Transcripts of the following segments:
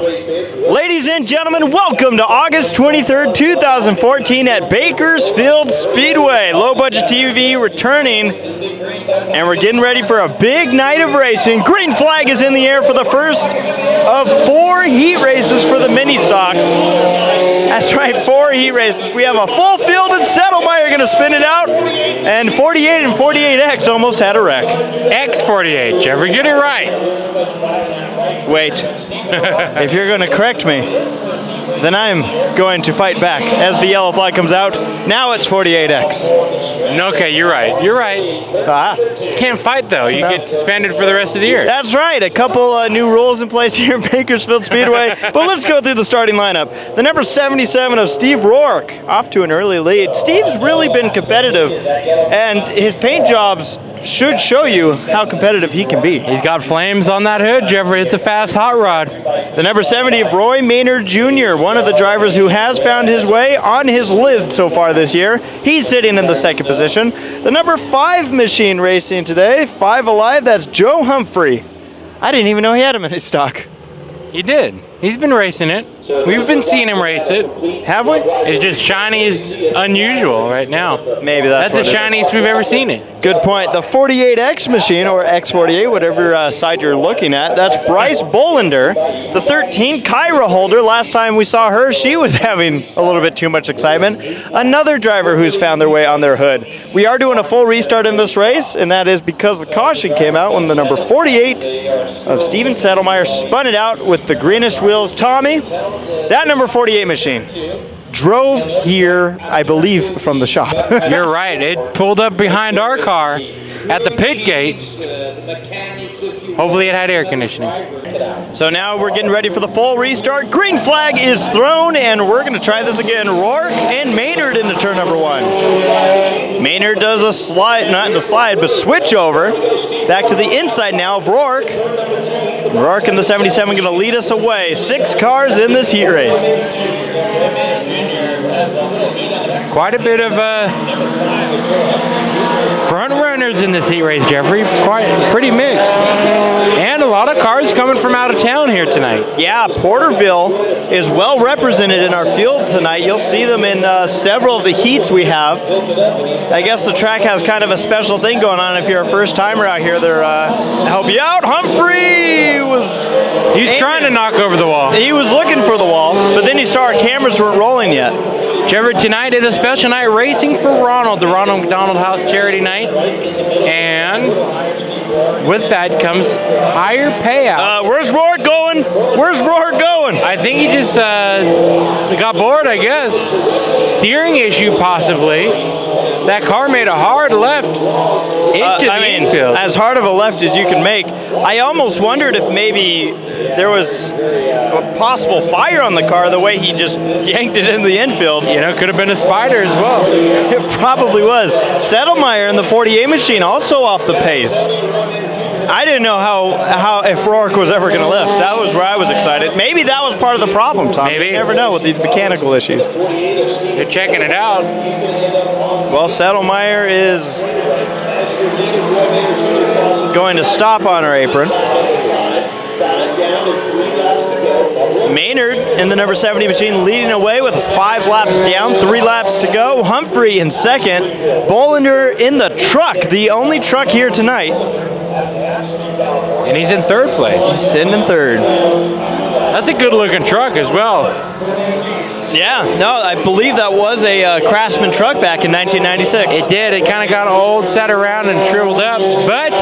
Ladies and gentlemen, welcome to August 23rd, 2014 at Bakersfield Speedway. Low Budget TV returning, and we're getting ready for a big night of racing. Green flag is in the air for the first of 4 heat races for the mini stocks. That's right, 4 heat races. We have a full field, and Settlemeyer going to spin it out, and 48 and 48X almost had a wreck. X48, Jeffrey, get it right. Wait, if you're going to correct me, then I'm going to fight back. As the yellow flag comes out, now it's 48X. Okay, you're right. You're right. Can't fight, though. You get suspended for the rest of the year. That's right. A couple new rules in place here in Bakersfield Speedway. But let's go through the starting lineup. The number 77 of Steve Rourke, off to an early lead. Steve's really been competitive, and his paint jobs should show you how competitive he can be. He's got flames on that hood, Jeffrey. It's a fast hot rod. The number 70 of Roy Maynard Jr., one of the drivers who has found his way on his lid so far this year. He's sitting in the second position. The number 5 machine racing today, 5 alive, that's Joe Humphrey. I didn't even know he had him in his stock. He did. He's been racing it. We've been seeing him race it. Have we? It's just shiny is unusual right now. Maybe that's the shiniest we've ever seen it. Good point. The 48X machine, or X48, whatever side you're looking at, that's Bryce Bolander. The 13 Kyra holder, last time we saw her, she was having a little bit too much excitement. Another driver who's found their way on their hood. We are doing a full restart in this race, and that is because the caution came out when the number 48 of Steven Settlemeyer spun it out with the greenest wheels. Tommy, that number 48 machine drove here, I believe, from the shop. You're right. It pulled up behind our car at the pit gate. Hopefully it had air conditioning. So now we're getting ready for the full restart. Green flag is thrown, and we're going to try this again. Rourke and Maynard into turn number 1. Maynard does a slide, not the slide, but switch over. Back to the inside now of Rourke. Rourke in the 77 going to lead us away. 6 cars in this heat race. Quite a bit of front runners in this heat race, Jeffrey. Pretty mixed. And a lot of cars coming from out of town here tonight. Yeah, Porterville is well represented in our field tonight. You'll see them in several of the heats we have. I guess the track has kind of a special thing going on. If you're a first timer out here, they're help you out. Humphrey He's trying to knock over the wall. He was looking for the wall, but then he saw our cameras weren't rolling yet. Jeffrey, tonight is a special night racing for Ronald, the Ronald McDonald House Charity Night. And with that comes higher payouts. Where's Rourke going? Where's Rourke going? I think he just got bored, I guess. Steering issue, possibly. That car made a hard left into the infield. As hard of a left as you can make. I almost wondered if maybe there was a possible fire on the car the way he just yanked it into the infield. You know, could have been a spider as well. It probably was. Settlemeyer in the 48 machine also off the pace. I didn't know how if Rourke was ever going to lift. That was where I was excited. Maybe that was part of the problem, Tom. Maybe. You never know with these mechanical issues. You're checking it out. Well, Settlemeyer is going to stop on our apron. Maynard in the number 70 machine leading away with 5 laps down, 3 laps to go. Humphrey in second. Bolander in the truck, the only truck here tonight. And he's in third place. He's sitting in third. That's a good looking truck as well. Yeah, no, I believe that was a Craftsman truck back in 1996. It did. It kind of got old, sat around, and shriveled up. But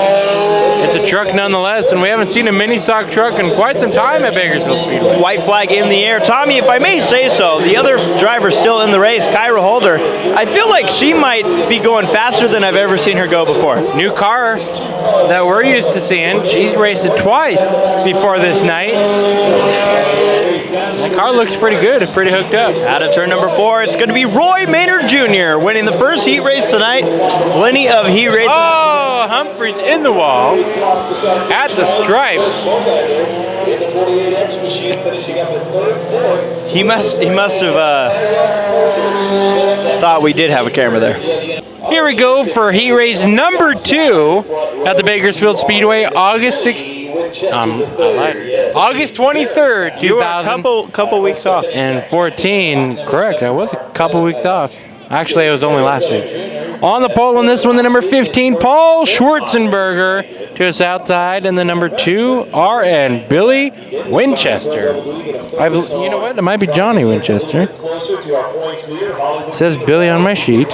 it's a truck nonetheless, and we haven't seen a mini stock truck in quite some time at Bakersfield Speedway. White flag in the air. Tommy, if I may say so, the other driver still in the race, Kyra Holder, I feel like she might be going faster than I've ever seen her go before. New car that we're used to seeing. She's raced it twice before this night. That car looks pretty good. It's pretty hooked up. Out of turn number 4, it's going to be Roy Maynard Jr. winning the first heat race tonight. Plenty of heat races. Oh, Humphrey's in the wall at the stripe. He must have thought we did have a camera there. Here we go for heat race number 2 at the Bakersfield Speedway, August 16th. August 23rd, You were a couple weeks off. 2014. Correct. I was a couple weeks off. Actually, it was only last week. On the pole in this one, the number 15, Paul Schwarzenberger to his outside, and the number 2, RN Billy Winchester. You know what? It might be Johnny Winchester. It says Billy on my sheet.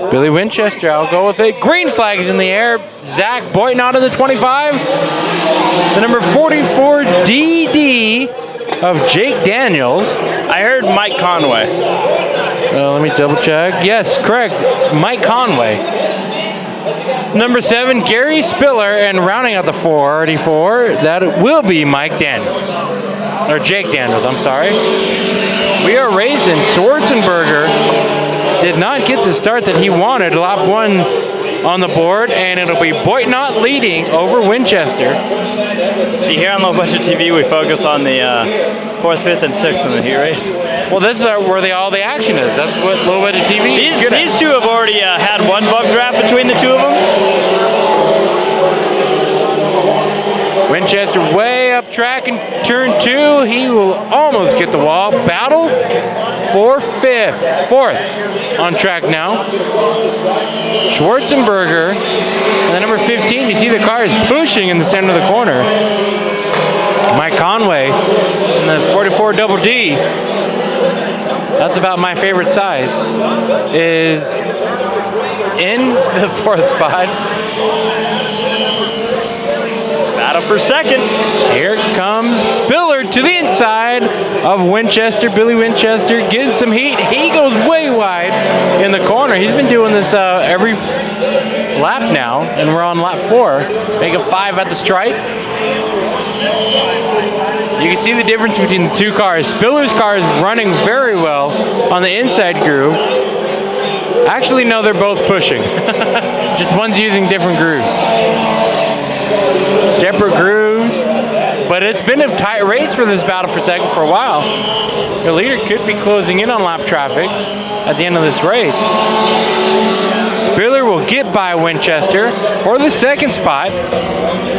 Billy Winchester, I'll go with it. Green flag is in the air. Zach Boynton out of the 25. The number 44, DD of Jake Daniels. I heard Mike Conway. Let me double check. Yes, correct. Mike Conway. Number 7, Gary Spiller, and rounding out the 44, that will be Mike Daniels. Or Jake Daniels, I'm sorry. We are racing. Schwarzenberger did not get the start that he wanted. Lap 1 on the board, and it'll be Boynton leading over Winchester. See, here on Low Budget TV, we focus on the 4th, 5th, and 6th in the heat race. Well, this is where all the action is. That's what Low Budget TV is. These two have already had one bump draft between the two of them. Winchester way up track in turn 2. He will almost get the wall. Battle for 4th on track now. Schwarzenberger and the number 15. You see the car is pushing in the center of the corner. Mike Conway and the 44 Double D. That's about my favorite size. Is in the 4th spot. Battle for 2nd. Here comes Spiller to the inside of Winchester. Billy Winchester getting some heat. He goes way wide in the corner. He's been doing this every lap now, and we're on lap 4. Make a 5 at the stripe. You can see the difference between the two cars. Spiller's car is running very well on the inside groove. Actually, no, they're both pushing. Just one's using different grooves. Separate grooves, but it's been a tight race for this battle for 2nd for a while. The leader could be closing in on lap traffic at the end of this race. Spiller will get by Winchester for the 2nd spot.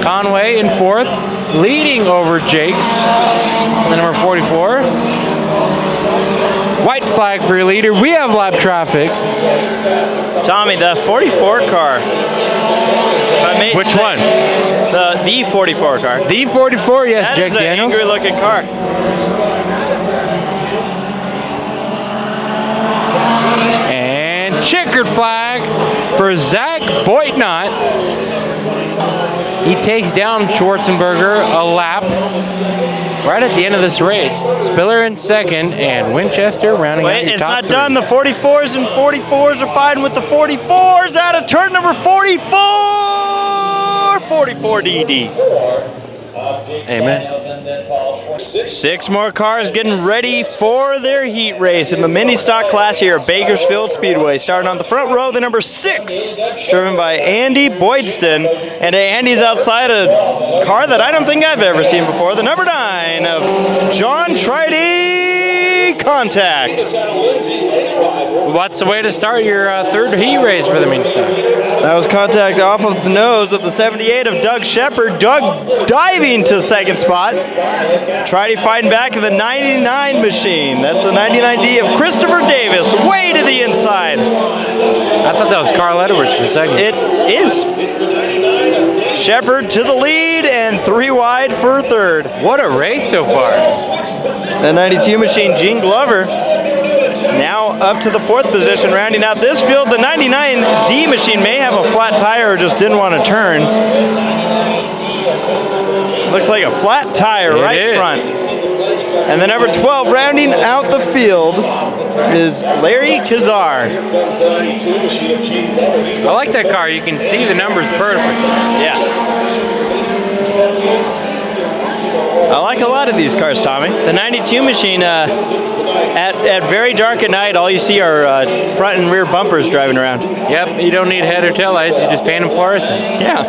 Conway in 4th, leading over Jake, the number 44. White flag for your leader. We have lap traffic. Tommy, the 44 car. Which one? The 44 car. The 44, yes, Jake Daniels. That is an angry-looking car. And checkered flag for Zach Boynton. He takes down Schwarzenberger a lap right at the end of this race. Spiller in 2nd, and Winchester rounding out your it's top not 3. done. The 44s and 44s are fighting with the 44s out of turn number 44. 44 DD. Amen. 6 more cars getting ready for their heat race in the mini stock class here at Bakersfield Speedway. Starting on the front row, the number 6, driven by Andy Boydston. And Andy's outside a car that I don't think I've ever seen before, the number 9 of John Tridy Contact. What's the way to start your 3rd heat race for the mini stock? That was Contact off of the nose of the 78 of Doug Shepard. Doug diving to 2nd spot. Tridy fighting back in the 99 machine. That's the 99D of Christopher Davis, way to the inside. I thought that was Carl Edwards for 2nd. It is. Shepard to the lead and 3 wide for 3rd. What a race so far. The 92 machine, Gene Glover, now up to the 4th position, rounding out this field. The 99D machine may have a flat tire or just didn't want to turn. Looks like a flat tire right front. And the number 12 rounding out the field is Larry Kazar. I like that car. You can see the numbers perfect. Yeah. I like a lot of these cars, Tommy. The 92 machine, at very dark at night, all you see are front and rear bumpers driving around. Yep, you don't need head or tail lights. You just paint them fluorescent. Yeah.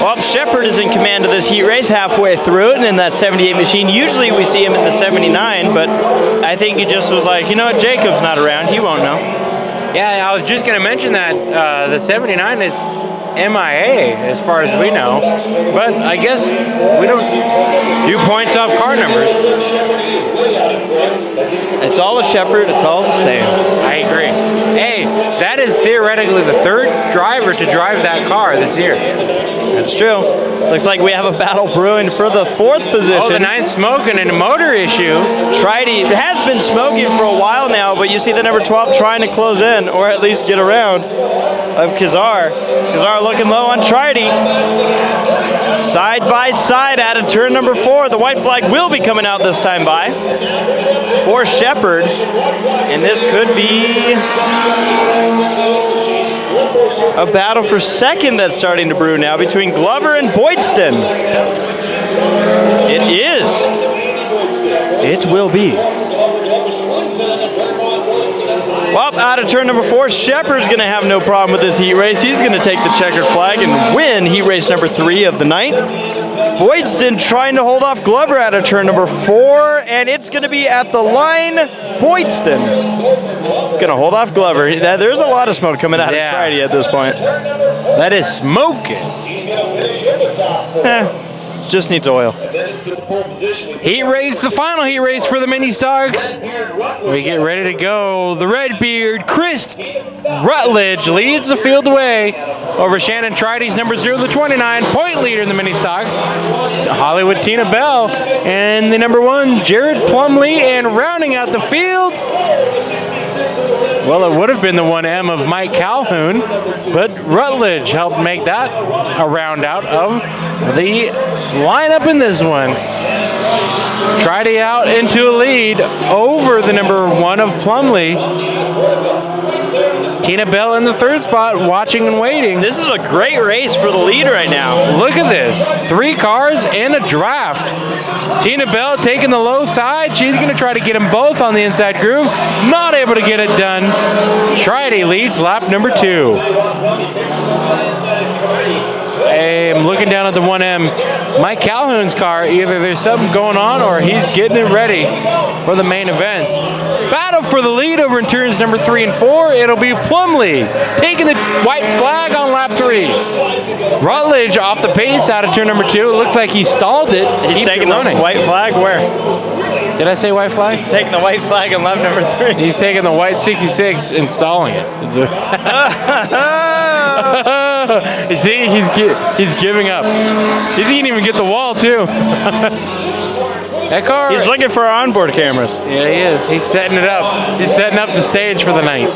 Well, Shepard is in command of this heat race halfway through it, and in that 78 machine. Usually we see him in the 79, but I think he just was like, you know what, Jacob's not around. He won't know. Yeah, I was just going to mention that the 79 is MIA as far as we know. But I guess we don't do points off car numbers. It's all a Shepherd. It's all the same. I agree. Hey, that is theoretically the third driver to drive that car this year. That's true. Looks like we have a battle brewing for the 4th position. Oh, the 9th smoking and a motor issue. Tridy has been smoking for a while now, but you see the number 12 trying to close in, or at least get around of Kazar. Kazar looking low on Tridy. Side by side out of turn number 4. The white flag will be coming out this time by for Shepherd, and this could be a battle for second that's starting to brew now between Glover and Boydston. It is. It will be. Well, out of turn number 4, Shepherd's going to have no problem with this heat race. He's going to take the checkered flag and win heat race number 3 of the night. Boydston trying to hold off Glover out of turn number 4, and it's going to be at the line. Boydston going to hold off Glover. There's a lot of smoke coming out of Friday at this point. That is smoking. Just needs oil. Heat race, the final heat race for the mini stocks. We get ready to go. The Redbeard, Chris Rutledge, leads the field away over Shannon Tridy's number 0, the 29, point leader in the mini stocks. Hollywood Tina Bell and the number 1, Jared Plumley, and rounding out the field. Well, it would have been the 1M of Mike Calhoun, but Rutledge helped make that a round out of the lineup in this one. Tridy out into a lead over the number 1 of Plumley. Tina Bell in the 3rd spot, watching and waiting. This is a great race for the lead right now. Look at this. 3 cars in a draft. Tina Bell taking the low side. She's going to try to get them both on the inside groove. Not able to get it done. Tridy leads lap number 2. I'm looking down at the 1M. Mike Calhoun's car, either there's something going on or he's getting it ready for the main events. Battle for the lead over in turns number 3 and 4. It'll be Plumley taking the white flag on lap 3. Rutledge off the pace out of turn number 2. It looks like he stalled it. He's taking the white flag where? Did I say white flag? He's taking the white flag on lap number 3. He's taking the white 66 and stalling it. You see, he's giving up. He didn't even get the wall, too. That car. He's looking for our onboard cameras. Yeah, he is. He's setting it up. He's setting up the stage for the night.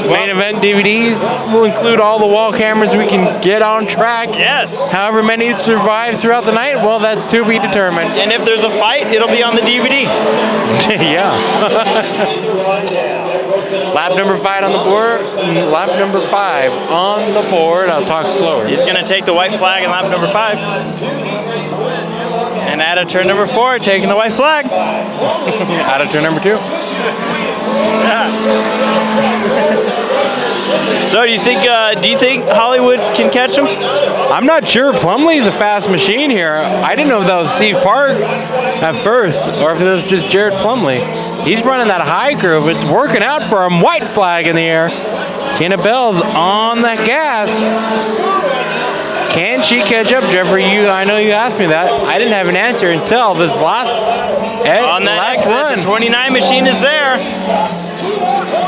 Main event DVDs will include all the wall cameras we can get on track. Yes. However many survive throughout the night, well, that's to be determined. And if there's a fight, it'll be on the DVD. Yeah. Lap number 5 on the board. Lap number 5 on the board. I'll talk slower. He's going to take the white flag in lap number 5. And out of turn number 4, taking the white flag. Out of turn number 2. Yeah. So do you think Hollywood can catch him? I'm not sure. Plumley's a fast machine here. I didn't know if that was Steve Park at first, or if it was just Jared Plumley. He's running that high groove. It's working out for him. White flag in the air. Tina Bell's on that gas. Can she catch up, Jeffrey? I know you asked me that. I didn't have an answer until this last run. The 29 machine is there.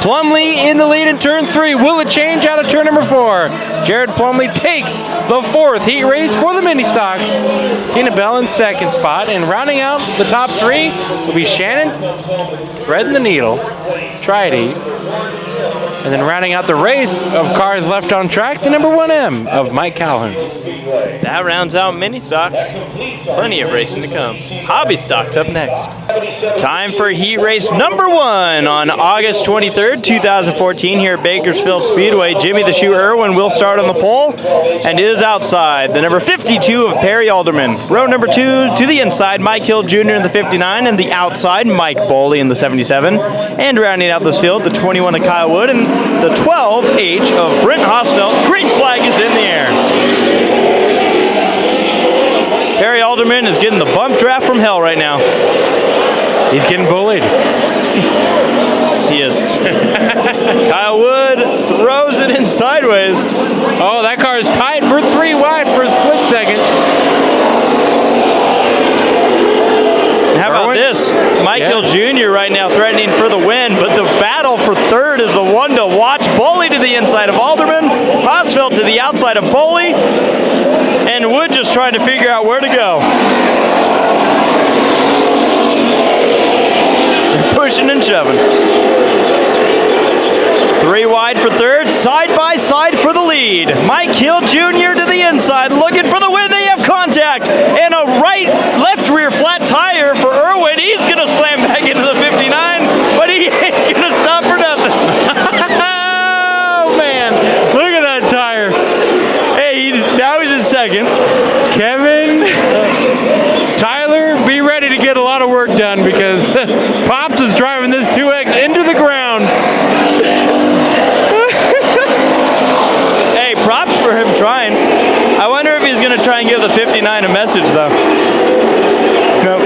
Plumley in the lead in turn 3. Will it change out of turn number 4? Jared Plumley takes the 4th heat race for the mini stocks. Tina Bell in 2nd spot, and rounding out the top 3 will be Shannon threading the needle, Tridy, and then rounding out the race of cars left on track, the number 1M of Mike Calhoun. That rounds out mini stocks. Plenty of racing to come. Hobby stocks up next. Time for heat race number 1 on August 23rd, 2014 here at Bakersfield Speedway. Jimmy the Shoe Irwin will start on the pole and is outside. The number 52 of Perry Alderman. Row number 2 to the inside, Mike Hill Jr. in the 59, and the outside, Mike Boley in the 77. And rounding out this field, the 21 of Kyle Wood and the 12H of Brent Hosfeld. Green flag is in the air. Perry Alderman is getting the bump draft from hell right now. He's getting bullied. he is. Kyle Wood throws it in sideways. Oh, that car is tight. We're 3 wide for a split second. How about this? Mike Hill Jr. right now threatening for the win, but the battle for third is the one to watch. Boley to the inside of Alderman, Hosfeld to the outside of Boley, and Wood just trying to figure out where to go. Pushing and shoving. 3 wide for third, side by side for the lead. Mike Hill Jr. to the inside, looking for the win. They have contact, and a left rear flat tire for Irwin. He's gonna slam back into the 59, but he ain't gonna stop for nothing. Oh man, look at that tire. Hey, now he's in second. Kevin, Tyler, be ready to get a lot of work done because Pops is driving this 2X into the ground. Hey, props for him trying. I wonder if he's going to try and give the 59 a message, though. Nope.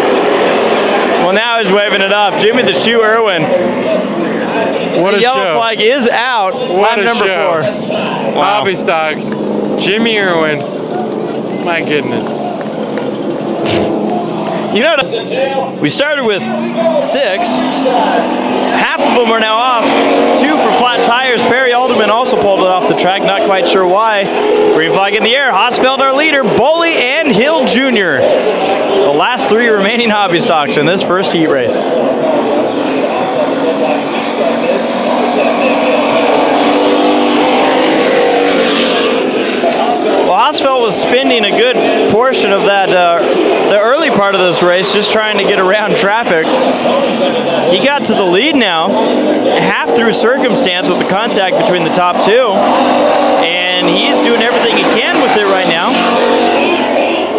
Well, now he's waving it off. Jimmy the Shoe Irwin. What a the yellow show. flag is out. What Lap a number show. 4. Wow. Hobby Stocks, Jimmy Irwin. My goodness. You know, we started with 6. Half of them are now off. 2 for flat tires. Perry Alderman also pulled it off the track. Not quite sure why. Green flag in the air. Hosfeld our leader. Boley and Hill Jr. The last 3 remaining hobby stocks in this first heat race. Well, Hosfeld was spending a good portion of that, the early part of this race, just trying to get around traffic. He got to the lead now, half through circumstance with the contact between the top 2, and he's doing everything he can with it right now.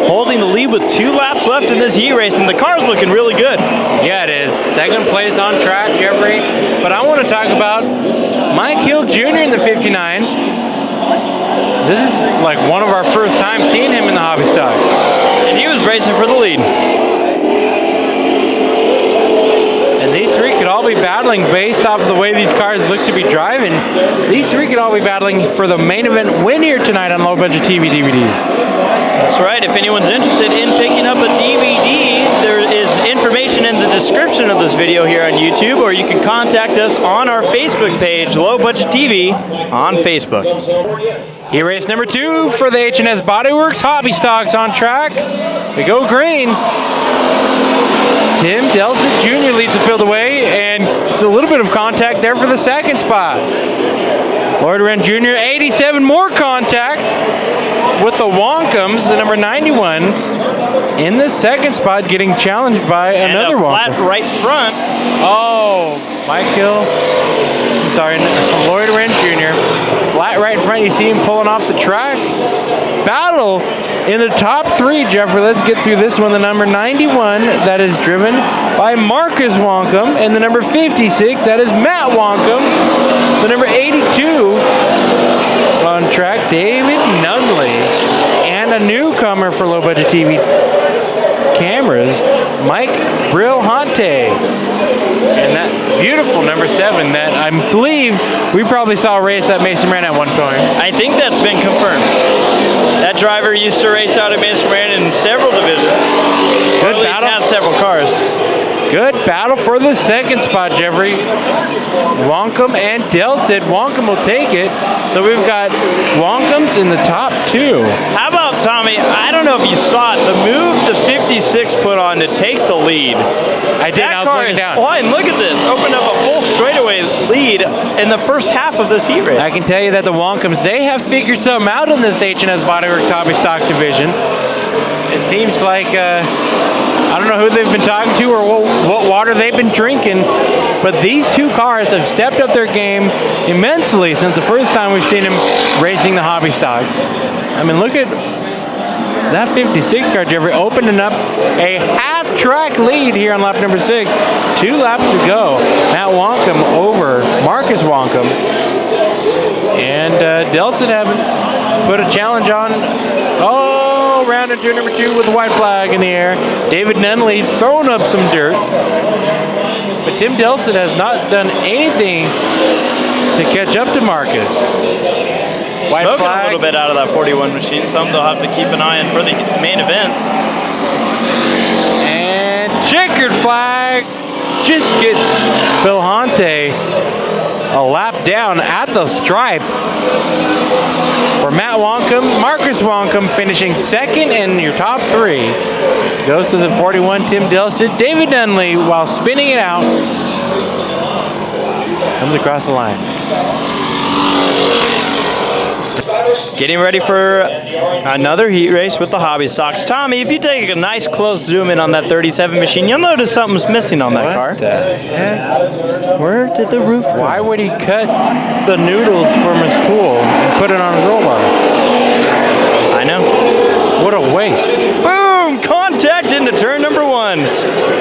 Holding the lead with 2 laps left in this heat race, and the car's looking really good. Yeah, it is. Second place on track, Jeffrey. But I want to talk about Mike Hill Jr. in the 59. This is like one of our first times seeing him in the hobby stock. And he was racing for the lead. And these 3 could all be battling based off of the way these cars look to be driving. These 3 could all be battling for the main event win here tonight on Low Budget TV DVDs. That's right. If anyone's interested in picking up a DVD, there is information in the description of this video here on YouTube, or you can contact us on our Facebook page, Low Budget TV, on Facebook. Heat race number 2 for the H&S Bodyworks Hobby Stocks on track. We go green. Tim Delson Jr. leads the field away, and it's a little bit of contact there for the second spot. Lloyd Wren Jr., 87 more contact with the Wonkums, the number 91, in the second spot, getting challenged by another Wonkum. Flat right front. Oh, Mike Hill. I'm sorry, Lloyd Wren Jr. Flat right front. You see him pulling off the track. Battle in the top 3, Jeffrey. Let's get through this one. The number 91, that is driven by Marcus Wonkum, and the number 56, that is Matt Wonkum. The number 82 on track, David Nunley, and a newcomer for Low Budget TV cameras, Mike Brilhante. And that beautiful number 7 that I believe we probably saw race at Mason Moran at one point. I think that's been confirmed. That driver used to race out at Mason Moran in several divisions. Good or at least battle. have several cars. Good battle for the second spot, Jeffrey. Wonkum and Delsit. Wonkum will take it. So we've got Wonkums in the top 2. How about, Tommy, I don't know if you saw it, the move the 56 put on to take the lead. I did. That car is flying. Look at this. Opened up a full straightaway lead in the first half of this heat race. I can tell you that the Wonkums, they have figured something out in this H&S Bodyworks Hobby Stock division. It seems like, I don't know who they've been talking to or what water they've been drinking, but these 2 cars have stepped up their game immensely since the first time we've seen them racing the hobby stocks. I mean, look at that 56 car, Jeffrey, opening up a half-track lead here on lap number 6. 2 laps to go. Matt Wonkum over Marcus Wonkum. And Delson haven't put a challenge on. Oh, round into number 2 with the white flag in the air. David Nunley throwing up some dirt. but Tim Delson has not done anything to catch up to Marcus. White Smoking flag. a little bit out of that 41 machine. Something they'll have to keep an eye on for the main events. And checkered flag just gets Belhante a lap down at the stripe for Matt Wonkum. Marcus Wonkum finishing second in your top three. Goes to the 41, Tim Delson. David Dunley, while spinning it out, comes across the line. Getting ready for another heat race with the hobby stocks. Tommy, if you take a nice close zoom in on that 37 machine, you'll notice something's missing on that car. What the heck? Where did the roof go? Why would he cut the noodles from his pool and put it on his roll bar? I know. What a waste. Boom! Contact into turn number one.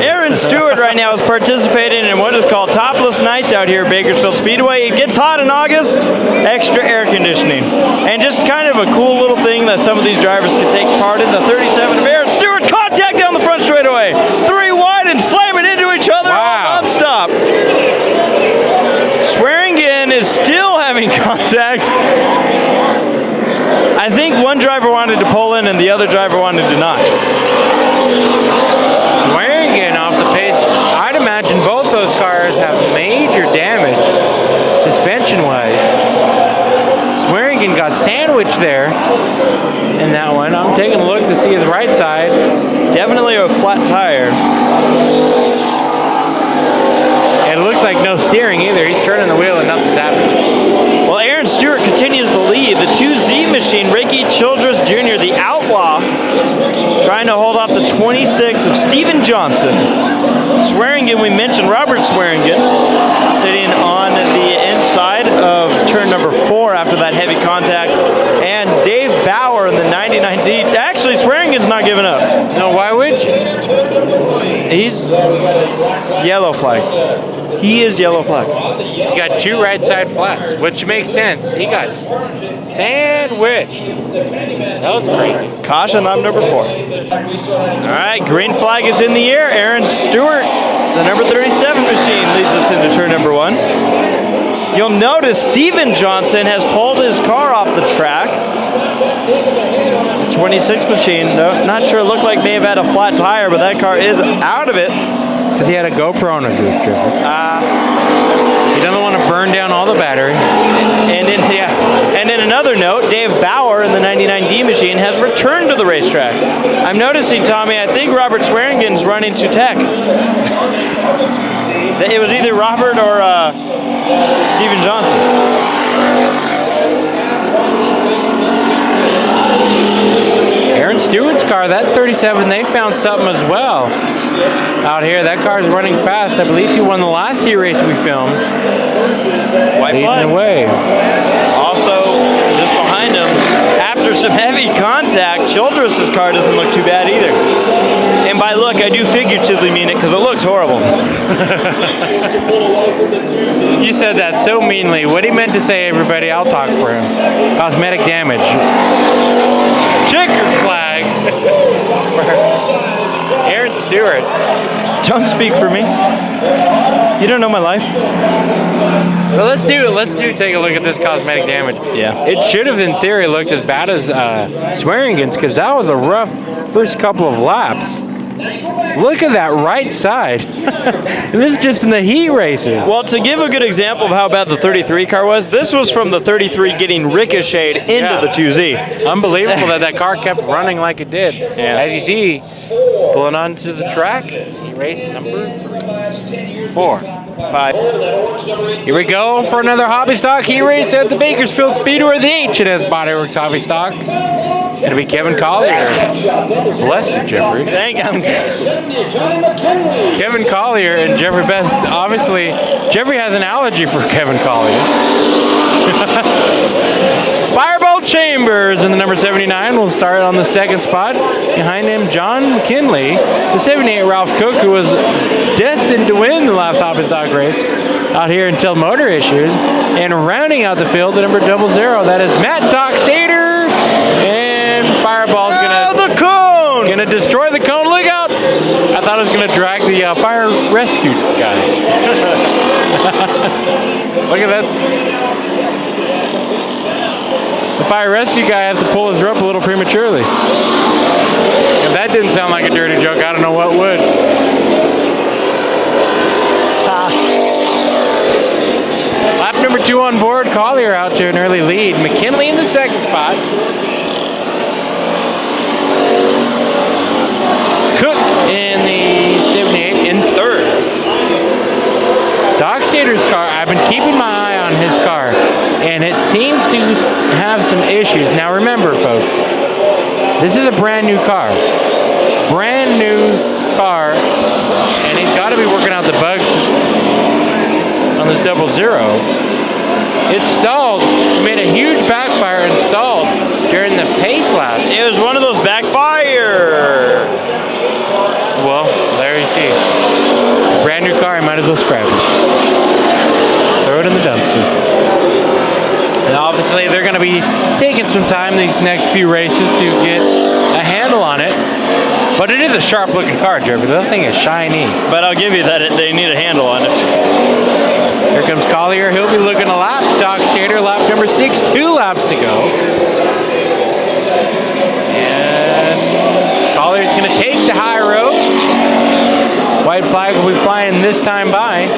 Aaron Stewart right now is participating in what is called topless nights out here at Bakersfield Speedway. It gets hot in August, extra air conditioning. And just kind of a cool little thing that some of these drivers can take part in. The 37 of Aaron Stewart, contact down the front straightaway. 3 wide and slamming into each other all nonstop. Swearingen is still having contact. I think one driver wanted to pull in and the other driver wanted to not. Swearingen off the pace. I'd imagine both those cars have major damage suspension-wise. Swearingen got sandwiched there in that one. I'm taking a look to see his right side. Definitely a flat tire. It looks like no steering either. He's turning the wheel and nothing's happening. Well, Aaron Stewart continues to lead. The 2Z machine, Ricky Childress Jr., the outlaw, trying to hold off the 26 of Steven Johnson. Swearingen, we mentioned Robert Swearingen, sitting on the inside of turn number 4 after that heavy contact. And Dave Bauer in the 99D. Actually, Swearingen's not giving up. No, why would you? He's yellow flag. He is yellow flag. He's got 2 right side flats, which makes sense. He got sandwiched. That was crazy. Caution on number 4. All right, green flag is in the air. Aaron Stewart, the number 37 machine, leads us into turn number 1. You'll notice Steven Johnson has pulled his car off the track. The 26 machine, no, not sure, it looked like may have had a flat tire, but that car is out of it. Because he had a GoPro on his roof, Trevor. He doesn't want to burn down all the battery. And in another note, Dave Bauer in the 99D machine has returned to the racetrack. I'm noticing, Tommy, I think Robert Swearingen's running to tech. It was either Robert or Steven Johnson. Aaron Stewart's car, that 37, they found something as well out here. That car's running fast. I believe he won the last heat race we filmed. White flag. Leading the way. Also, just behind him, after some heavy contact, Childress's car doesn't look too bad either. And by look, I do figuratively mean it because it looks horrible. You said that so meanly. What he meant to say, everybody, I'll talk for him. Cosmetic damage. Checker flag for Aaron Stewart. Don't speak for me. You don't know my life. But let's take a look at this cosmetic damage. Yeah. It should have, in theory, looked as bad as Swearingen's, because that was a rough first couple of laps. Look at that right side. This is just in the heat races. Well, to give a good example of how bad the 33 car was, this was from the 33 getting ricocheted into the 2Z. Unbelievable that car kept running like it did. Yeah. As you see, pulling onto the track, heat race number 3, 4, 5. Here we go for another hobby stock heat race at the Bakersfield Speedway, the H&S Bodyworks Hobby Stock. It'll be Kevin Collier. Bless you, Jeffrey. Thank you. Kevin Collier and Jeffrey Best. Obviously, Jeffrey has an allergy for Kevin Collier. Fireball Chambers in the number 79 will start on the second spot. Behind him, John McKinley, the 78 Ralph Cook, who was destined to win the last Hobby Stock race out here until motor issues. And rounding out the field, the number 00, that is Matt Doc Stater. And Fireball's gonna destroy the cone. Look out! I thought I was going to drag the fire rescue guy. Look at that. The fire rescue guy has to pull his rope a little prematurely. If that didn't sound like a dirty joke, I don't know what would. Lap number 2 on board. Collier out to an early lead. McKinley in the second spot. Cook in the 78 in third. Doc Stater's car, I've been keeping my eye on his car, and it seems to have some issues. Now remember, folks, this is a brand new car. Brand new car, and he's got to be working out the bugs on this 00. It stalled, made a huge backfire and stalled during the pace laps. It was one of those backfire. Well, there you see. A brand new car, you might as well scrap it. Throw it in the dumpster. And obviously they're going to be taking some time these next few races to get a handle on it. But it is a sharp looking car, Trevor. That thing is shiny. But I'll give you that they need a handle on it. Here comes Collier. He'll be looking a lap. Doc Stater, lap number 6, 2 laps to go. And Collier's going to take the high road. White flag will be flying this time by.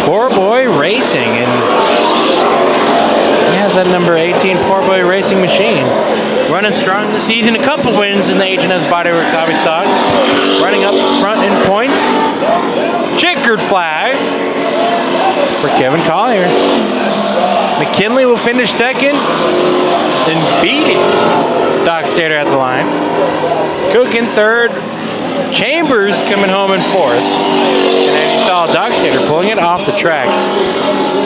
Poor Boy Racing, and he has that number 18 Poor Boy Racing machine. Running strong this season, a couple wins in the H&S Bodyworks Hobby Stocks. Running up front in points. Checkered flag for Kevin Collier. McKinley will finish second and beating Doc Stater at the line. Cook in third. Chambers coming home in fourth. And then you saw Doc Stater pulling it off the track.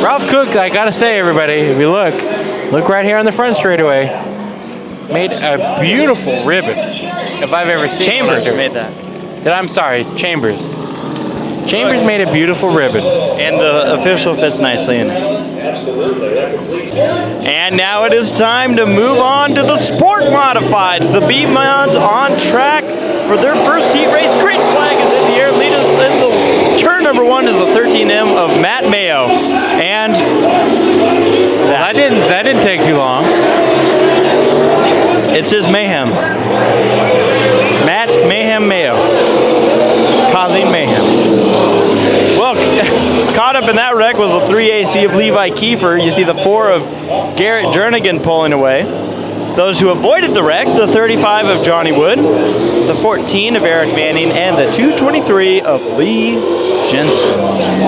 Ralph Cook, I gotta say, everybody, if you look right here on the front straightaway, made a beautiful ribbon, if I've ever seen. Chambers made that. I'm sorry, Chambers. Chambers made a beautiful ribbon. And the official fits nicely in it. And now it is time to move on to the Sport Modifieds. The B-Mods on track for their first heat race. Green flag is in the air. Lead us in the turn number 1 is the 13M of Matt Mayo. And that didn't take too long. It says Mayhem. Matt Mayhem Mayo. Causing mayhem. Well, caught up in that wreck was the 3AC of Levi Kiefer. You see the 4 of Garrett Jernigan pulling away. Those who avoided the wreck, the 35 of Johnny Wood, the 14 of Eric Manning, and the 223 of Lee Jensen.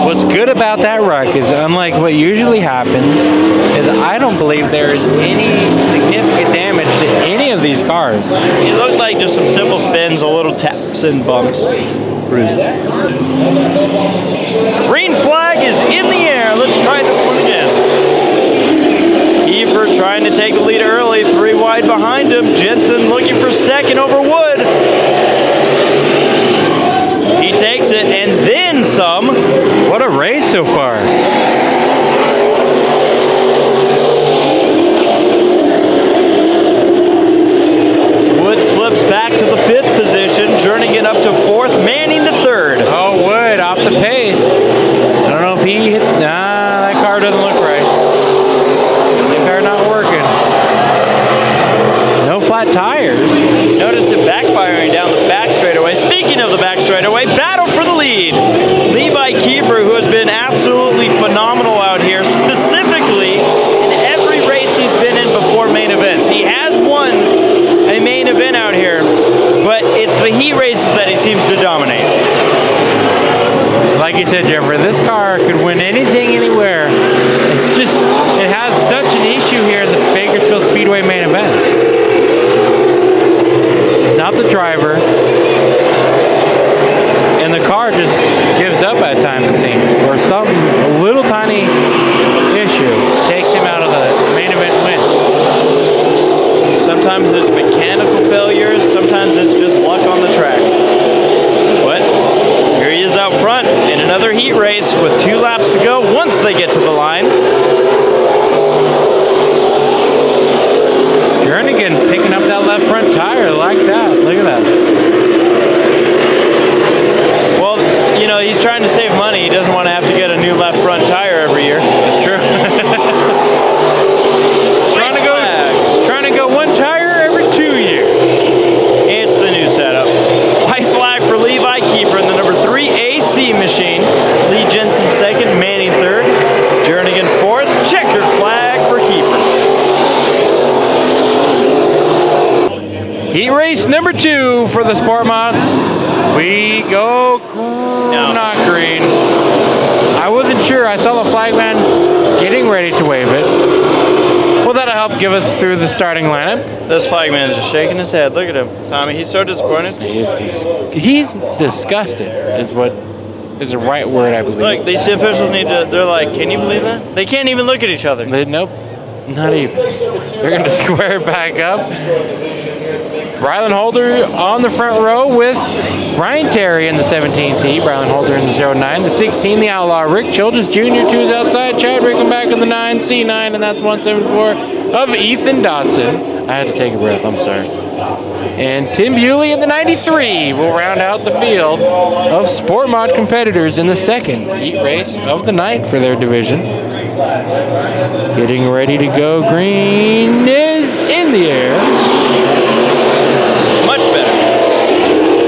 What's good about that wreck is, unlike what usually happens, is I don't believe there is any significant damage to any of these cars. It looked like just some simple spins, a little taps and bumps, bruises. Green flag is in the air. Let's try this one again. Kiefer trying to take the lead early, 3 wide behind him. Jensen looking for second over Wood. He takes it and then some. What a race so far. Wood slips back to the 5th position, Jernigan up to 4th, Manning to 3rd. Oh, Wood off the pace. I don't know if he hit. Nah, that car doesn't look right. The car not working. No flat tires. Noticed it backfiring down the back straightaway. Speaking of the back straightaway, battle for the lead. Levi Kiefer, who has been absolutely phenomenal out here, specifically in every race he's been in before main events. He has won a main event out here, but it's the heat races that he seems to dominate. Like you said, Jeffrey, this car could win anything, anywhere. It's just, it has such an issue here in the Bakersfield Speedway main events. It's not the driver, and the car just gives up at times, it seems, or something, a little tiny issue takes him out of the main event win. Sometimes it's mechanical failures, sometimes it's just luck on the track. But here he is out front in another heat race with 2 laps to go once they get to the line. Jernigan picking up that left front tire like that. Heat race number 2 for the Sport Mods. We go not green. I wasn't sure. I saw the flagman getting ready to wave it. Well, that'll help give us through the starting lineup. This flagman is just shaking his head. Look at him, Tommy. He's so disappointed. He's disgusted is the right word, I believe. Look, these officials need to, they're like, can you believe that? They can't even look at each other. Nope, not even. They're going to square back up. Rylan Holder on the front row with Brian Terry in the 17th tee. Rylan Holder in the 09. The 16, the Outlaw. Rick Childress Jr. 2's outside. Chad Rickenback in the 9, C9, and that's 174 of Ethan Dotson. I had to take a breath, I'm sorry. And Tim Bewley in the 93 will round out the field of Sport Mod competitors in the second heat race of the night for their division. Getting ready to go. Green is in the air. Much better.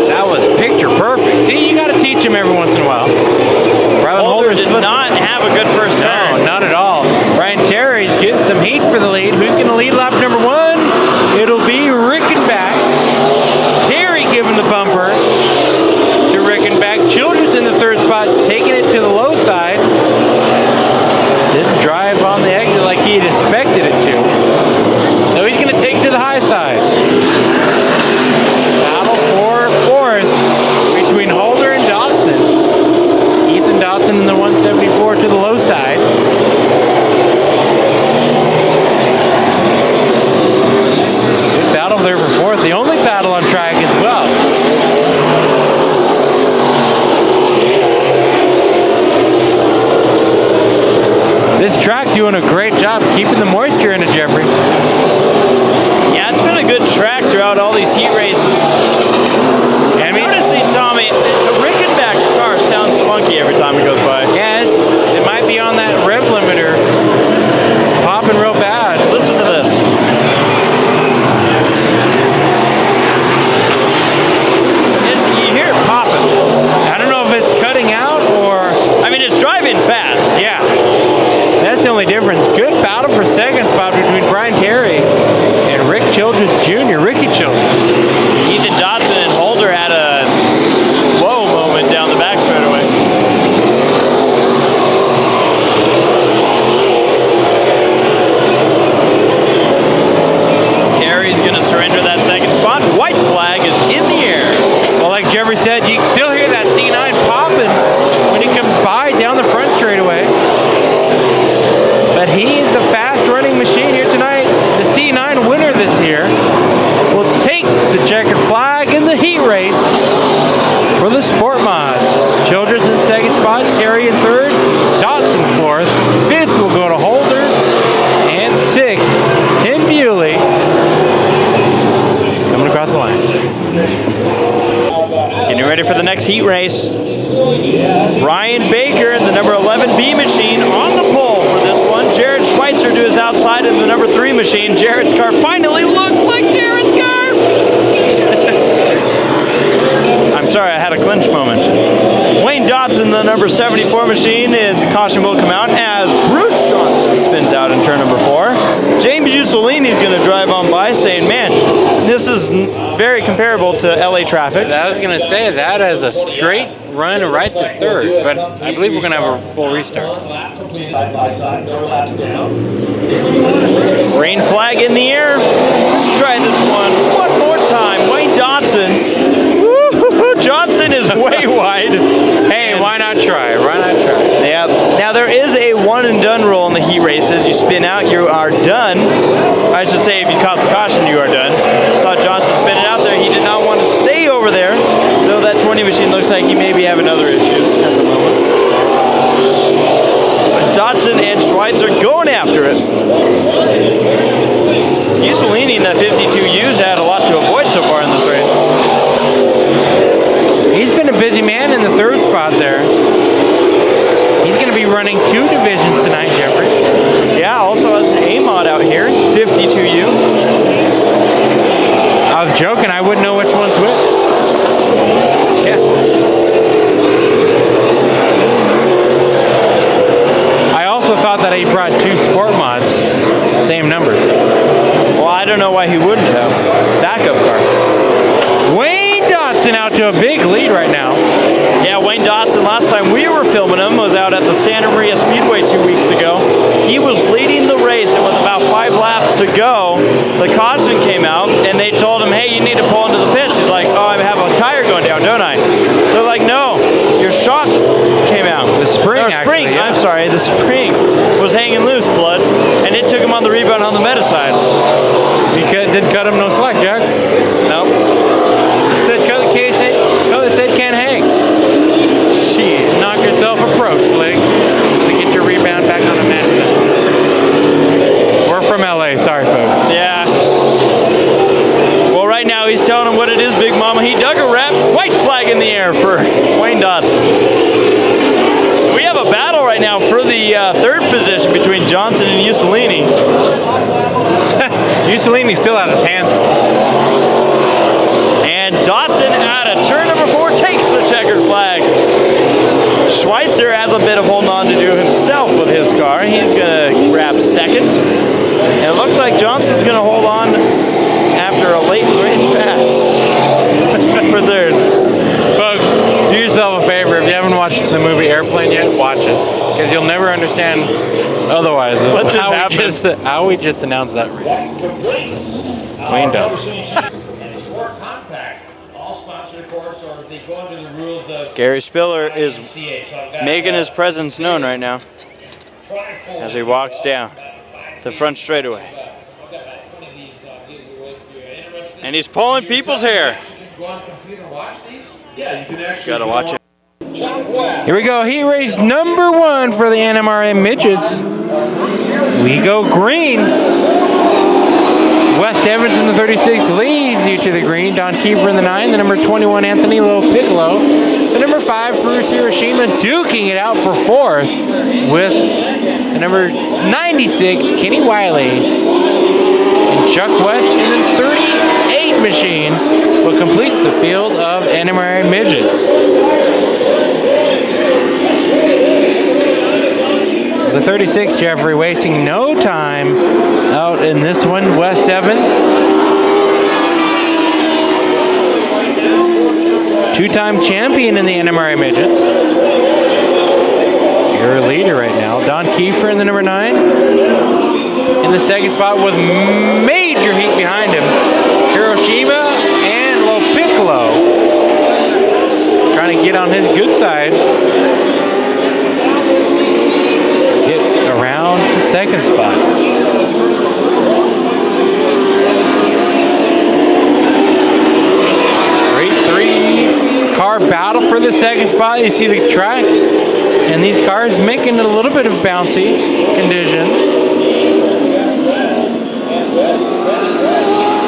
That was picture perfect. See, you got to teach him every once in a while. Brian Holder did not have a good first turn. No, not at all. Brian Terry's getting some heat for the lead. Who's going to lead lap number 1? It'll be Rickenback. Terry giving the bumper to Rickenback. Childress in the 3rd spot, taking it to the low side. Didn't drive on the exit like he had expected it to. So he's going to take it to the high side. Battle for 4th between Holder and Dotson. Ethan Dotson in the 174 to the low side. Good battle there for 4th. The only battle on track as well. This track doing a great job keeping the moisture in it, Jeffrey. Yeah, it's been a good track throughout all these heat races. I mean, honestly, Tommy, Rickenback's car sounds funky every time it goes by. Yeah, it might be on that rev limiter, popping real bad. Listen to this. You hear it popping. I don't know if it's cutting out or... I mean, it's driving fast. Yeah. That's the only difference. Good battle for 2nd spot between Brian Terry and Rick Childress Jr., Ricky Childress. Ethan Dotson and Holder had a whoa moment down the back straightaway. Terry's going to surrender that 2nd spot. White flag is in the air. Well, like Jeffrey said, you can still hear that C9 popping when he comes by down the front straightaway. But he is a fast-running machine here tonight. The C9 winner this year will take the checkered flag in the heat race for the Sport Mods. Childress in 2nd spot, Terry in 3rd, Dotson 4th, 5th will go to Holder, and 6th, Tim Bewley coming across the line. Getting ready for the next heat race. Ryan Baker in the number 11 B machine on the pole for this one. Jared Schweitzer to his outside in the number 3 machine. Jared's car finally looked like Jared's car. I'm sorry, I had a clinch moment. Wayne Dotson, the number 74 machine, and the caution will come out as Bruce Johnson spins out in turn number 4. James Mussolini's going to drive on by saying, man, this is very comparable to LA traffic. I was going to say that as a straight run right to 3rd, but I believe we're going to have a full restart. Green flag in the air. Let's try this one more time. Wayne Dotson. Woo-hoo-hoo. Johnson is way wide. Hey, why not try? Why not try? Yeah. Now there is a one and done rule in the heat races. You spin out, you are done. I should say, if you cause a caution, you are done. Saw Johnson spinning out there. He did not want to stay over there, though that 20 machine looks like he may be having other issues at the moment. But Dotson and Schweitzer going after it. Mussolini in that 52U's had a lot to avoid so far in this race. He's been a busy man in the 3rd spot there. He's going to be running 2 divisions tonight, Jeffrey. Yeah, also has an A-mod out here, 52U. I was joking, I wouldn't know which one's which. Yeah. I also thought that he brought 2 Sport Mods, same number. Well, I don't know why he wouldn't have. Backup car. to a big lead right now. Yeah, Wayne Dotson, last time we were filming him, was out at the Santa Maria Speedway 2 weeks ago. He was leading the race, and with about 5 laps to go, the caution came out, and they told him, hey, you need to pull into the pits. He's like, oh, I have a tire going down, don't I? They're like, no, your shock came out. The spring, actually, yeah. I'm sorry, the spring was hanging loose, blood, and it took him on the rebound on the meta side. He didn't cut him no slack, Jack. No. Said cut the case, color said can't hang. Shit. Knock yourself a pro slick to get your rebound back on the meta side. We're from LA, sorry folks. Yeah. Well, right now he's telling him what it is, Big Mama. He dug a rep, white flag in the air for Wayne Dotson. We have a battle right now for the third position between Johnson and Mussolini. Mussolini still has his hands full. And Dotson out of turn number 4 takes the checkered flag. Schweitzer has a bit of holding on to do himself with his car. He's going to grab second. And it looks like Johnson's going to hold on after a late race pass for third. Folks, do yourself a favor. If you haven't watched the movie Airplane yet, watch it. Because you'll never understand otherwise how we just announced that race. Wayne Dotson. Gary Spiller is making his presence known right now as he walks down the front straightaway. And he's pulling people's hair. Gotta watch it. Here we go. Heat race number 1 for the NMRA midgets. We go green. West Evans in the 36 leads you to the green. Don Kiefer in the 9. The number 21, Anthony Piccolo. The number 5, Bruce Hiroshima, duking it out for 4th with the number 96, Kenny Wiley. And Chuck West in the 38 machine will complete the field of NMRA midgets. The 36, Jeffrey, wasting no time out in this one. West Evans, 2-time champion in the NMRA midgets. Your leader right now. Don Kiefer in the number 9. In the second spot with major heat behind him. Hiroshima and Piccolo trying to get on his good side. Around the second spot. Great 3-car battle for the second spot. You see the track and these cars making it a little bit of bouncy conditions.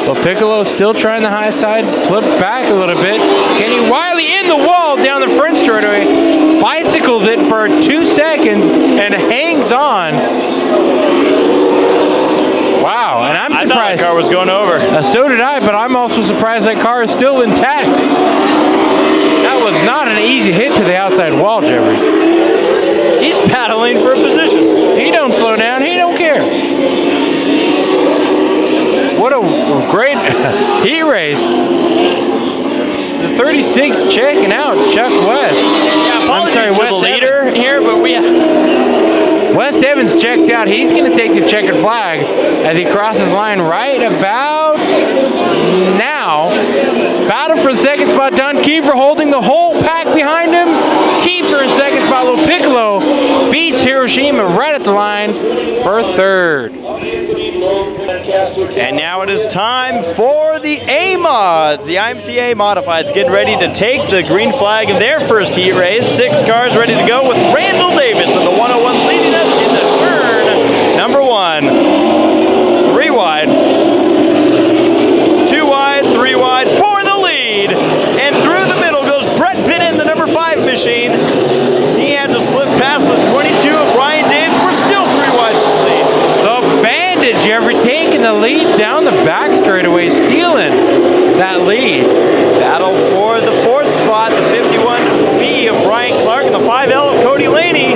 Well, Piccolo still trying the high side, slipped back a little bit. Kenny Wiley in the wall down the front straightaway, bicycles it for 2 seconds and hangs on. Wow, and I'm surprised. I thought the car was going over. So did I, but I'm also surprised that car is still intact. That was not an easy hit to the outside wall, Jeffrey. He's battling for a position. He don't slow down. He don't care. What a great heat race. The 36 checking out Chuck West. Yeah, I'm sorry, West the leader here, but West Evans checked out. He's going to take the checkered flag as he crosses the line right about now. Battle for the second spot. Don Kiefer holding the whole pack behind him. Kiefer in second spot. Piccolo beats Hiroshima right at the line for third. And now it is time for the A-Mods. The IMCA Modifieds getting ready to take the green flag in their first heat race. 6 cars ready to go with Randall Davis in the 101 leading us into turn number 1. 3 wide. 2 wide, 3 wide for the lead. And through the middle goes Brett Binnen, the number 5 machine. He had to slip past the 22 of Ryan Davis. We're still 3 wide for the lead. The Bandit, Jeffrey, taking the lead down the back straightaway, stealing that lead. Battle for the 4th spot, the 51B of Brian Clark and the 5L of Cody Laney.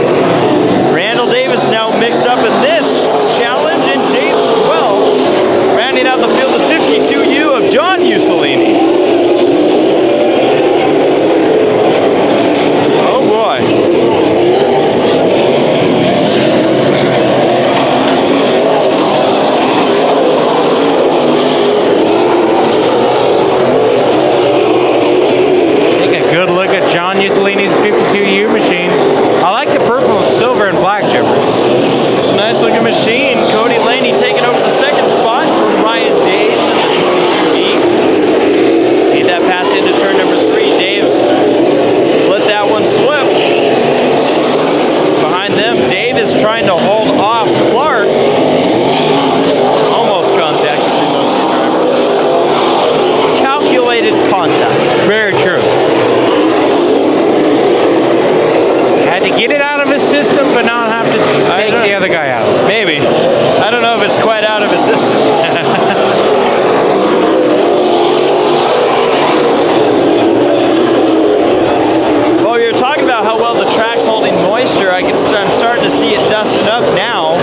Mussolini's 52U machine. I like the purple, silver, and black, Jeffrey. It's a nice looking machine. Cody Laney taking over the second spot from Ryan Daves in the 22B. Made that pass into turn number 3. Daves let that one slip. Behind them, Dave is trying to hold off Clark. Almost contact between those two drivers. Calculated contact. Very true. Had to get it out of his system, but not have to take the other guy out. Maybe. I don't know if it's quite out of his system. Well, you're talking about how well the track's holding moisture. I'm starting to see it dusting up now.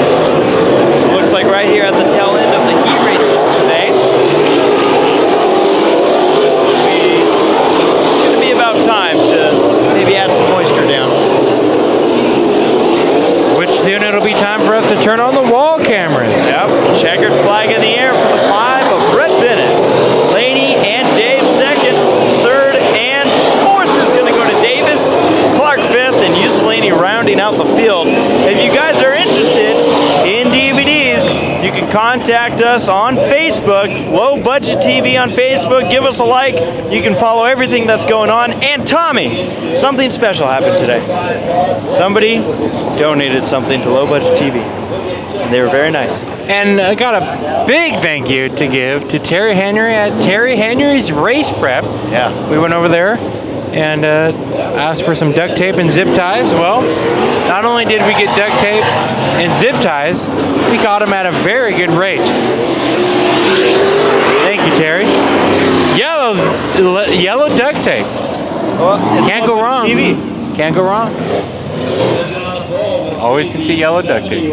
So it looks like right here at the tail end of the heat races today. It's going to be about time to maybe add some moisture down. Which soon it'll be time for us to turn on the wall cameras. Yep, checkered flag in the air for the 5 of Brett Bennett. Laney and Dave second, third and fourth is going to go to Davis, Clark fifth, and Mussolini rounding out the field. If you guys are interested in DVDs, you can contact us on Facebook, Low Budget TV on Facebook. Give us a like. You can follow everything that's going on. And Tommy, something special happened today. Somebody donated something to Low Budget TV. They were very nice. And I got a big thank you to give to Terry Henry at Terry Henry's Race Prep. Yeah. We went over there and asked for some duct tape and zip ties. Well, not only did we get duct tape and zip ties, we got them at a very good rate. Thank you, Terry. Yellow duct tape. Well, Can't go wrong. TV. Can't go wrong. Always can see yellow duct tape.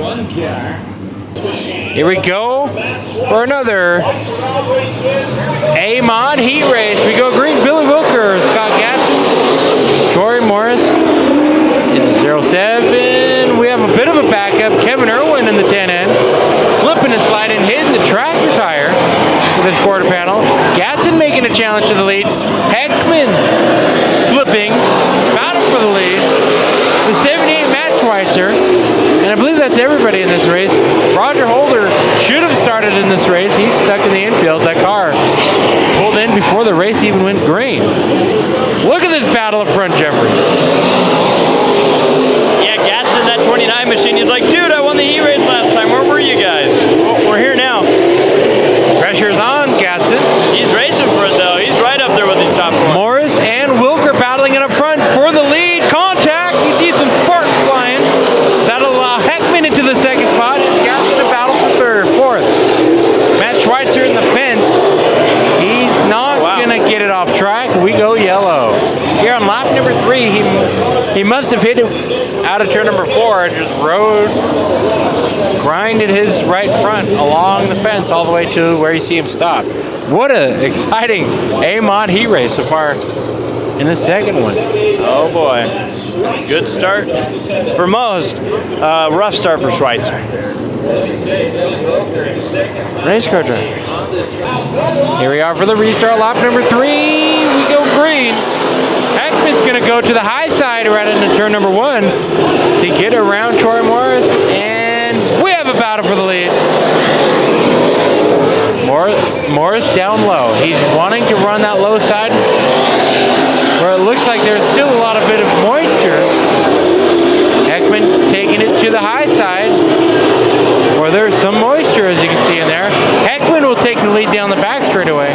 Here we go for another A-Mod heat race. We go green. Billy Wilker, Scott Gatson, Troy Morris in the 07. We have a bit of a backup. Kevin Irwin in the 10N. Flipping and sliding, hitting the tractor tire with his quarter panel. Gatson making a challenge to the lead. Heckman slipping, battle for the lead. The 78 Matt Schweitzer, and I believe that's everybody in this race. Roger Holder should have started in this race. He's stuck in the infield. That car pulled in before the race even went green. Look at this battle up front, Jeffrey. Yeah, Gatson, that 29 machine. He's like, dude, I won the heat race last time. Where were you guys? Well, we're here now. Pressure's on Gatson. He's racing for it, though. He's right up there with his top four. Morris and Wilker battling it up front for the lead. Contact. You see some sparks flying. That'll allow Heckman into the second spot. And Gatson to battle for third, fourth. Matt Schweitzer in the fence. He's not going to get it off track. We go yellow. Here on lap number 3, he must have hit it out of turn number 4. Just grinded his right front along the fence all the way to where you see him stop. What an exciting A-Mod heat race so far in the second one. Oh, boy. Good start for most. Rough start for Schweitzer. Race car driver. Here we are for the restart, lap number 3. We go green. Heckman's going to go to the high side right into turn number 1 to get around Troy Morris, and we have a battle for the lead. Morris down low. He's wanting to run that low side where it looks like there's still a lot of bit of moisture. Heckman taking it to the high side where there's some moisture, as you can see in there. Heckman will take the lead down the back straightaway.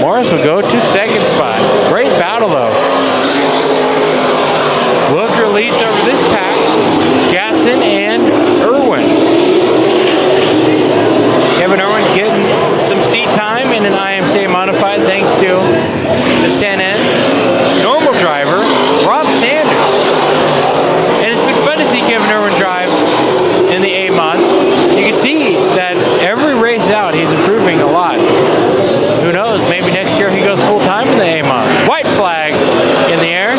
Morris will go to second spot. Great battle, though. Wilker leads over this pack. Gatson and Irwin. Kevin Irwin getting some seat time in an IMCA modified thanks to the 10N. Normal driver, Rob Sanders. And it's been fun to see Kevin Irwin drive in the A-Mods. You can see that every race out, he's improving a lot. Who knows, maybe next year he goes full-time in the A-Mods. White flag in the air.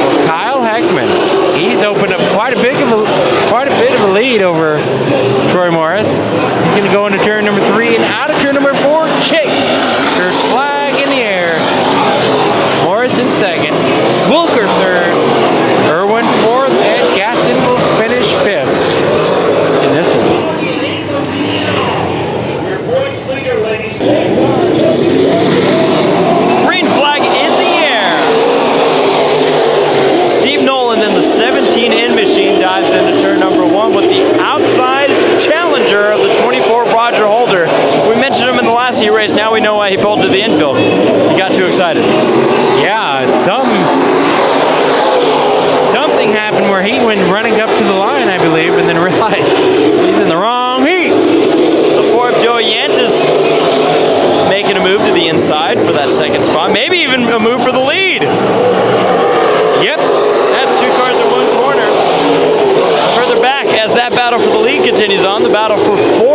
Well, Kyle Heckman, he's opened up quite a bit of a lead over Troy Morris. He's going to go into turn number 3 and out of turn number 4. Chick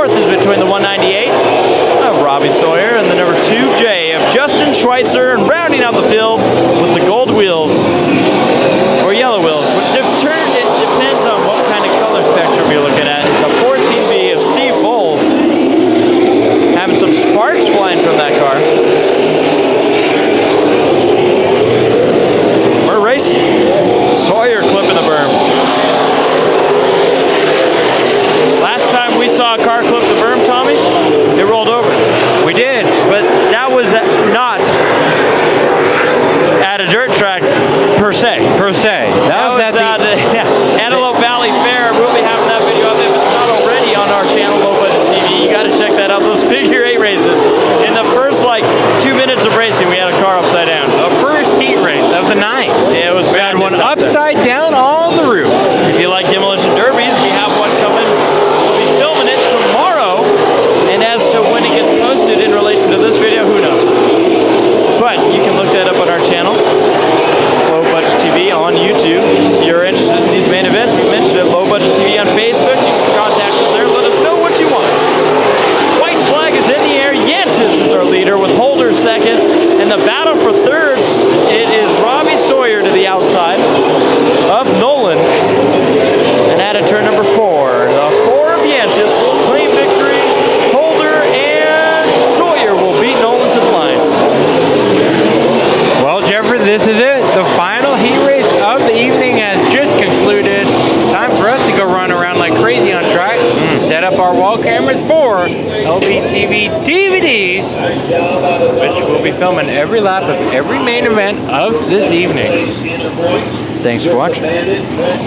fourth is between the 198 of Robbie Sawyer and the number 2J of Justin Schweitzer, and rounding out the field with the gold wheels, or yellow wheels. It depends on what kind of color spectrum you're looking at. It's a 14B of Steve Bowles, having some sparks flying from that car. We're racing. Sawyer clipping the berm. Last time we saw a car clip the berm, Tommy, it rolled over. We did. But that was not at a dirt track per se. That was at the Antelope Valley Fair. We'll be having that video up if it's not already on our channel, Low Budget TV. You got to check that out. Those figure 8 races. In the first 2 minutes of racing, we had a car upside down. The first heat race of the night. Yeah, it was bad. One upside down on the roof. If you like demolition derbies, we have one coming. We'll be filming it tomorrow. And as to when it gets posted in relation to this video, who knows? But you can look that up on our channel, Low Budget TV on YouTube. If you're interested in these main events, we mentioned it, Low Budget TV on Facebook. You can contact us there. Let us know what you want. White flag is in the air. Yantis is our leader with Holder second. And the battle for thirds, it is Robbie Sawyer to the outside of Nolan. And at turn number 4, the 4 of Yantis will claim victory. Holder and Sawyer will beat Nolan to the line. Well, Jeffrey, this is it. The final heat race of the evening has just concluded. Time for us to go run around like crazy on track. Set up our wall cameras for LBTV DVDs, which we'll be filming every lap of every main event of this evening. Thanks for watching.